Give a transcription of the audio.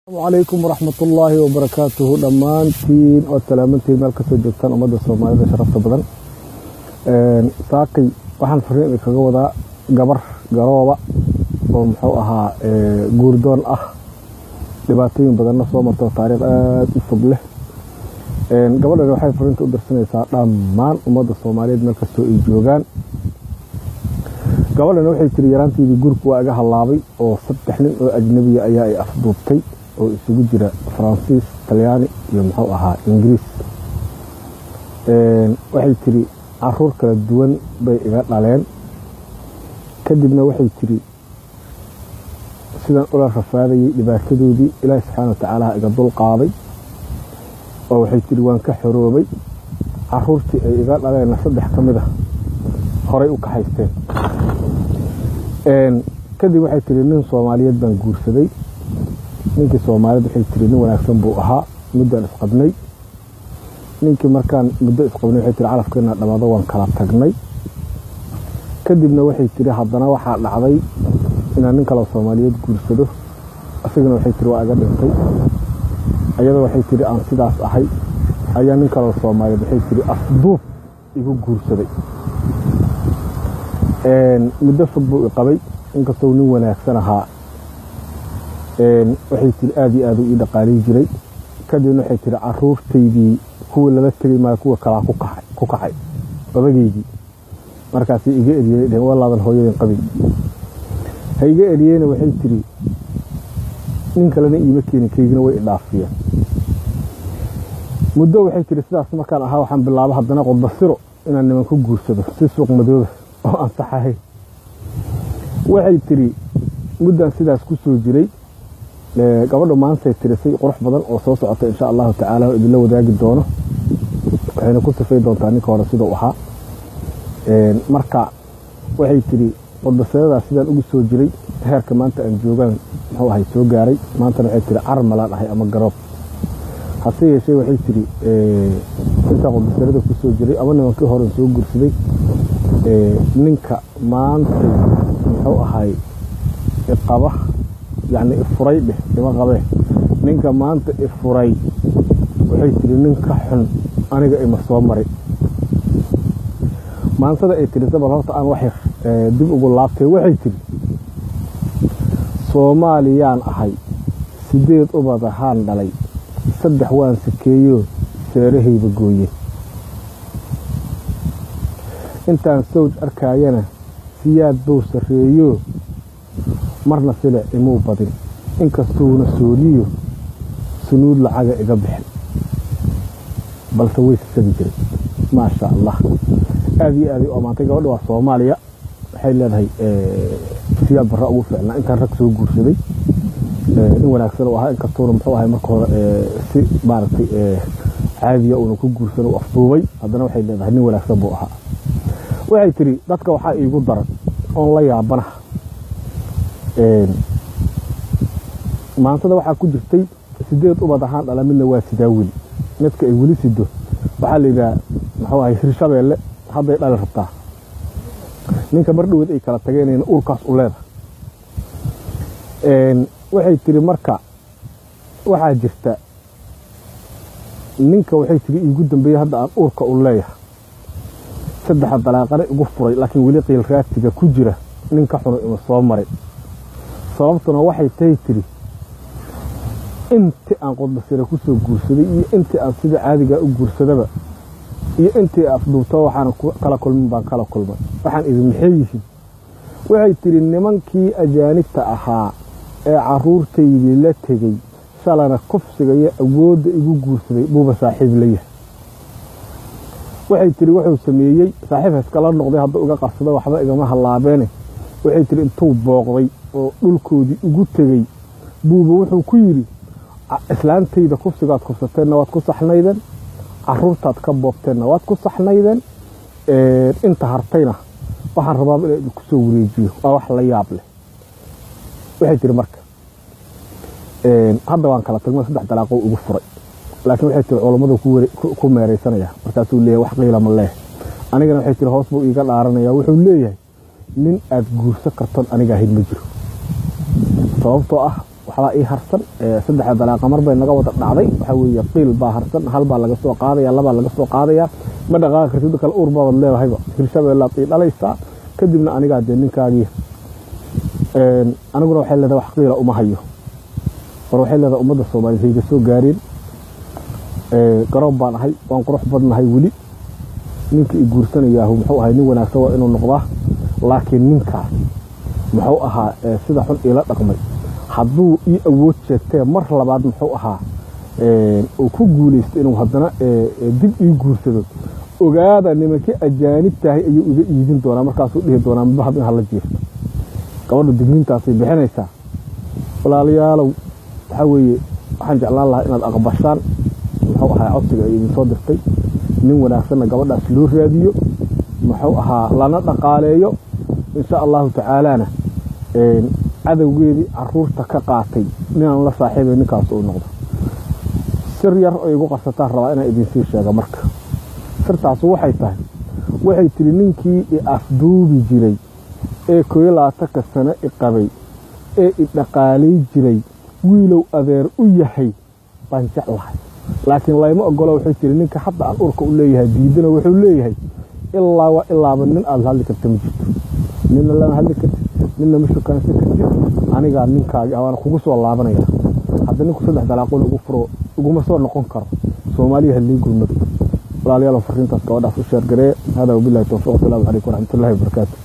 السلام عليكم ورحمة الله وبركاته دمانتين وسلامتين مالك سoo joogtaan umada Soomaaliyeed sharafta badan saaqi waxaan fariin kaga wadaa gabar garooba oo muxuu ahaa guurdoon ah dhibaatooyin badan soo martay taariikh aad u fog leh gabadhan waxay fariinta u dirsanaysaa dhammaan umada Soomaaliyeed meel kasta ay joogaan gabadhan waxay tiri yaraanteedii gurku waa iga halaabay oo saddex nin oo ajnabi ah ayaa ay afduubtay oo isugu jira Faransiis, Talyaani iyo muxuu ahaa Ingiriis waxay tiri caruur kala duwan bay iga dhaleen kadibna waxay tiri sidan ula rafaadayay dhibaatadoodii Ilaahay subhanahu wa ta'ala iga dul qaaday oo waxay tiri waan ka xoroobay caruurtii ay iga dhaleen saddex kamid ah horay u ka haysteen kadib waxay tiri nin Soomaaliyeed baan guursaday ninkii Soomaaliyeed waxay tiri nin wanaagsan buu ahaa muddo isqabnay ninkii markaan muddo isqabnay waxay tiri calafkeena dhamaado waan kala tagnay kadibna waxay tiri haddana waxa dhacday inaan nin kale Soomaaliyeed guursado asagana waxay tiri waa iga dhintay ayadoo waxay tiri aan sidaas ahay ayaa nin kale Soomaaliyeed waxay tiri afduub igu guursaday muddo fog buu qabay inkastoo nin wanaagsan ahaa waxay tiri aad iyo aad u dhaqaalay jiray kadibna waxay tiri caruurteydii kuwa lala tagay ma kuwa kala ku kacay odageydii markaas iga eriyay walaadan hooyadeen qabin hayga eriyayna waxay tiri nin kalena iima keenin keegina way dhaafiyeen muddo waxay tiri sidaas markaan ahaa waxaan bilaabay haddana qodbasiro inaan niman ku guursado si suuq madooba oo aan saxahay waxay tiri muddan sidaas ku soo jiray gabadhu maanta tirisay qurux badan oo soo socota insha Allah ta'ala oo idin la wadaagi doono waxayna ku safay doontaa ninka hore sida uu ahaa marka waxay tiri qodbasirada sidaan ugu soo jiray heerka maanta aan joogan wuxuu ahay soo gaaray maanta waxay tiri carmalaan ahay ama garoob hase yeeshee waxay tiri inta qodbasirada ku soo jiray ama nimankii hore soo gursaday ninka maanta wuxuu ahay qaba يعني إفراي به لما قبله نينك ما أنت إفراي وحيث نينك حن أنا جاي مصومري ما أنت ده إتريزه بالهرط أنا وحير دب أقول لابته وحيث صوماليان أحي سديد أبدا هان دلي صدح وان سكيو سيرهي بقويه انت سوج أركاينا سياد بوس الريو marna sila imuu badin inkastuuna sooriyo sunuud lacaga iga bixin balse way sabi jiray ma sha Allah aadi oo maanta gabadha waa Soomaaliya waxay leedahay siyaab barra ugu fiicnaa inta rag soo guursaday in wanaagsan oo ahaa inkastuuna muxuu ahay marka hore si maartay caadiya uu ku guursado afduubay haddana waxay leedahay nin wanaagsan buu ahaa waxay tiri dadka waxa iigu daran oo la yaabana maantada waxa ku jirtay sideed ubad ahaan dhalamina waa sidaawil midka ay wali sido waxa la yiraahdaa maxuu ahay hirshabeelle haday dhal rabtaa ninka mar dhaweed ay kala tageen urkaas u leedahay waxay tiri marka waxa jirta ninka waxay tiri ugu dambeeyay hadda aan urka u leeyahay saddex dalaaqare ugu furay laakiin wali qiil raaftiga ku jira ninka xun oo soo maray sababtuna waxay tahay tiri intii aan qodbasira ku soo guursaday iyo intii aan sida caadiga u guursadaba iyo intii afduubto waxaan kala kulmin baan kala kulmay waxaan idin maxayisi waxay tiri nimankii ajaanibta ahaa ee caruurteydii la tagay shalana kufsiga iyo awoodda igu guursaday buuba saaxiib leeyahay waxay tiri wuxuu sameeyay saaxiibkaas kala noqday hadda uga qarsado waxba igama halaabeen waxay tiri intuu booqday oo dhulkoodii ugu tagay buuba wuxuu ku yiri islaantayda kufsigaad kufsateen waad ku saxnaydeen caruurtaad ka boobteen waad ku saxnaydeen inta hartayna waxaan rabaa inaan ku soo wareejiyo wax la yaab leh waxay tiri marka hadda waan kala tagnay saddex dalaaqo ugu furay laakiin waxay tiri culimadu ku meereysanaya markaas uu leeyahay wax qiila ma leh anigana waxay tiri hoos buu iga dhaaranaya wuxuu leeyahay nin aad guurso kartan aniga ahayd ma jiro sababtoo ah waxba ii harsan saddex dalaaqa mar bay naga wada dhacday waxa weeye qiil baa harsan hal baa laga soo qaadaya laba laga soo qaadaya ma dhaqaaqi kartid kala uur baad leedahayba hirshabeelle aad dhalaysta kadibna aniga de ninkaagii aniguna waxay leedahay wax qiila uma hayo war waxay leedahay ummadda Soomaaliyeed ay soo gaareen garoob baan ahay waan qurux badnahay wali ninka i guursanaya wuxuu ahay nin wanaagsan waa inuu noqdaa laakiin ninkaas muxuu ahaa sida xun ila dhaqmay hadduu ii awood sheegtay mar labaad muxuu ahaa oo ku guuleystay inuu haddana dib ii guursado ogaada nimankii ajaanib tahay ayuu iga iidin doonaa markaasuu dhihi doonaa mabahab in hala jiifto gabadhu digniintaasay bixinaysaa walaalayaalow waxa weeye waxaan jeclaan lahaa inaad aqbashaan muxuu ahaa codsiga ay idin soo dirtay nin wanaagsanna gabadhaas loo raadiyo muxuu ahaa lana dhaqaaleeyo insha allahu tacaalana cadowgeedii caruurta ka qaatay ninaan la saaxiibay ninkaas uu noqdo sir yar oo igu qarsataan rabaa inaan idin sii sheego marka sirtaas waxay tahay waxay tiri ninkii afduubi jiray ee 12 sano i qabay ee i dhaqaalay jiray wiilow adeer u yahay baan jeclahay laakiin layma ogolo waxay tiri ninka hadda aan urka u leeyahay diidana wuxuu leeyahay ilaa nin aad hadli karto ma jirto nin la hadli karto ninna ma shukaansi karto aniga ninkaagi aan kugu soo laabanaya hadda ninku saddex dalaaqoon ugu furo uguma soo noqon karo Soomaaliya halii gurmad walaalayaal fariintaas ka wada u sheer garee hada wabillahi tawfiiq salaamu alaykum wa rahmatullahi wa barakatuh